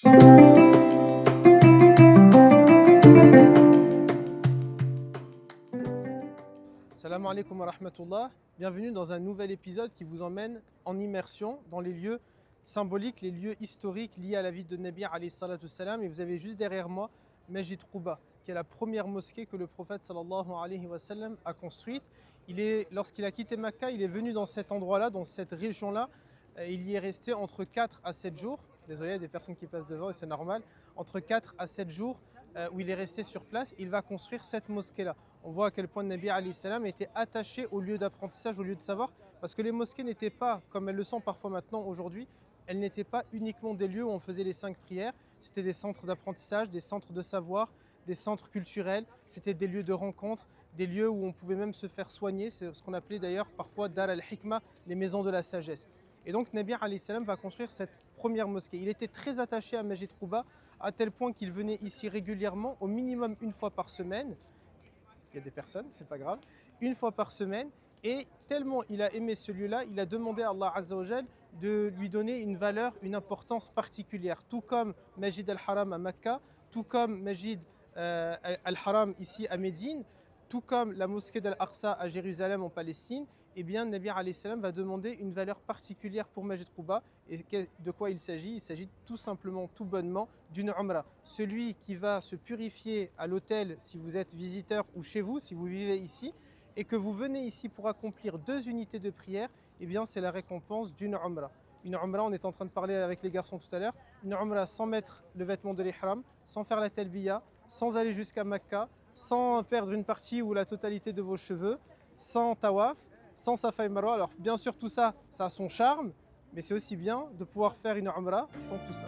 Salam alaikum wa rahmatullah. Bienvenue dans un nouvel épisode qui vous emmène en immersion dans les lieux symboliques, les lieux historiques liés à la vie de Nabi alayhi salatu wassalam. Et vous avez juste derrière moi Masjid Quba, qui est la première mosquée que le prophète sallallahu alayhi wa sallam a construite. Lorsqu'il a quitté Mecca, il est venu dans cet endroit-là, dans cette région-là. Il y est resté entre 4 à 7 jours. Désolé, il y a des personnes qui passent devant et c'est normal. Entre 4 à 7 jours où il est resté sur place, il va construire cette mosquée-là. On voit à quel point le Nabi alayhi salam était attaché au lieu d'apprentissage, au lieu de savoir, parce que les mosquées n'étaient pas, comme elles le sont parfois maintenant aujourd'hui, elles n'étaient pas uniquement des lieux où on faisait les 5 prières, c'était des centres d'apprentissage, des centres de savoir, des centres culturels, c'était des lieux de rencontre, des lieux où on pouvait même se faire soigner, c'est ce qu'on appelait d'ailleurs parfois Dar al-Hikma, les maisons de la sagesse. Et donc Nabi alayhi salam va construire cette première mosquée. Il était très attaché à Masjid Quba, à tel point qu'il venait ici régulièrement, au minimum une fois par semaine. Il y a des personnes, c'est pas grave, une fois par semaine. Et tellement il a aimé ce lieu-là, il a demandé à Allah Azza wa Jal de lui donner une valeur, une importance particulière. Tout comme Masjid al-Haram à Mecca, tout comme Masjid al-Haram ici à Médine, tout comme la mosquée d'Al-Aqsa à Jérusalem en Palestine, eh bien Nabi alayhi salam va demander une valeur particulière pour Masjid Quba. Et de quoi il s'agit? Il s'agit tout simplement, tout bonnement, d'une umrah. Celui qui va se purifier à l'hôtel si vous êtes visiteur ou chez vous, si vous vivez ici, et que vous venez ici pour accomplir 2 unités de prière, eh bien c'est la récompense d'une umrah. Une umrah, on est en train de parler avec les garçons tout à l'heure, une umrah sans mettre le vêtement de l'ihram, sans faire la talbiya, sans aller jusqu'à Mecca, sans perdre une partie ou la totalité de vos cheveux, sans tawaf, sans Safa et Marwa. Alors bien sûr tout ça, ça a son charme, mais c'est aussi bien de pouvoir faire une umrah sans tout ça.